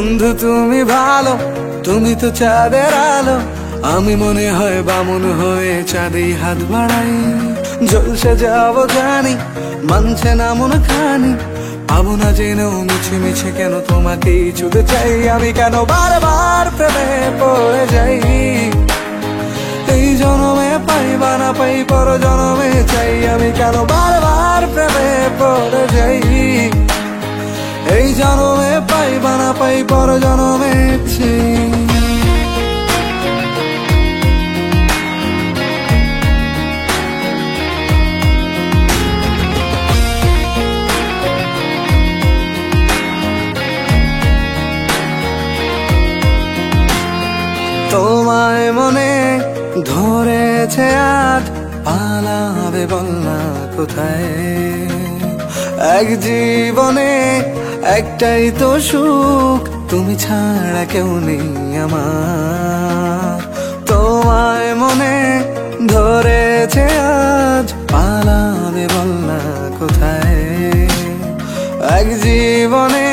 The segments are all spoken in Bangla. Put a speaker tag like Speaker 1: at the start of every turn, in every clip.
Speaker 1: বন্ধু তুমি ভালো, তুমি তো চাঁদের আলো। আমি মনে হয় বামুন হয়ে চাঁদে হাত বাড়াই। জলসে যাবো জানি, মানছে না মন খানি। পাবো না জেনেও মিছে মিছে কেন তোমাকেই ছুতে চাই। আমি কেন বারবার প্রেমে পড়ে যাই। এই জনমে পাই বা না পাই, পর জনমে চাই। আমি কেন বারবার প্রেমে পড়ে যাই। এই জনমে পাই বা না পাই, পর জনমে চাই। তোমায় মনে ধরেছে আজ, পালাবে বল না কোথায়। এক জীবনে একটাই তো সুখ, তুমি ছাড়া কেউ নেই আমার। তোমায় মনে ধরেছে আজ, পালাবে বল না কোথায়। এক জীবনে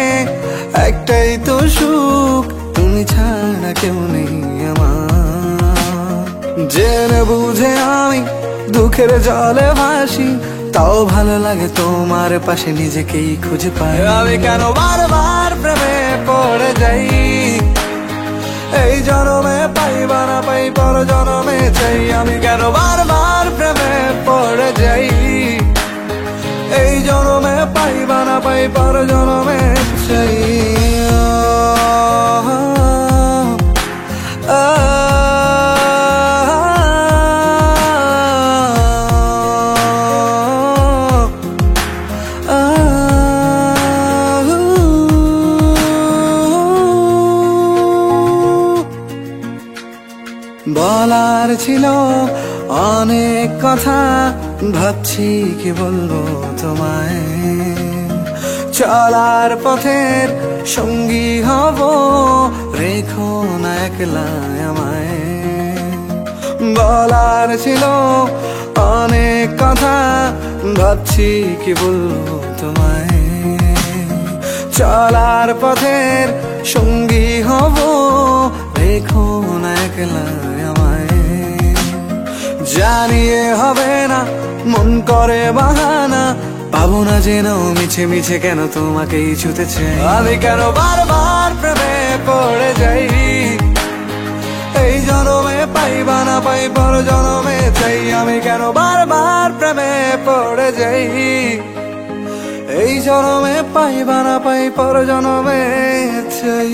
Speaker 1: একটাই তো সুখ, তুমি ছাড়া কেউ নেই আমার। জেনে বুঝে আমি দুঃখের জলে ভাসি, তাও ভালো লাগে তোমার পাশে নিজেকেই খুঁজে পাই। আমি কেন বারবার প্রেমে পড়ে যাই। এই জনমে পাই বা না পাই, পর জনমে চাই। আমি কেন বারবার প্রেমে পড়ে যাই। এই জনমে পাই বা না পাই, পর জনমে চাই। বলার ছিল অনেক কথা, ভাবছি কি বলবো তোমায়। চলার পথের সঙ্গী হব, রেখো না একলা আমায়। বলার ছিল অনেক কথা, ভাবছি কি বলবো তোমায়। চলার পথের সঙ্গী হব, রেখো না একলা আমায়। জানিয়ে হবে না, মন করে বাহানা। পাবো না জেনেও মিছে মিছে কেন তোমাকেই ছুতেছে। আমি কেন বারবার প্রেমে পড়ে যাই। এই জনমে পাই বা না পাই, পর জনমে চাই। আমি কেন বারবার প্রেমে পড়ে যাই। এই জনমে পাই বা না পাই, পর জনমে চাই।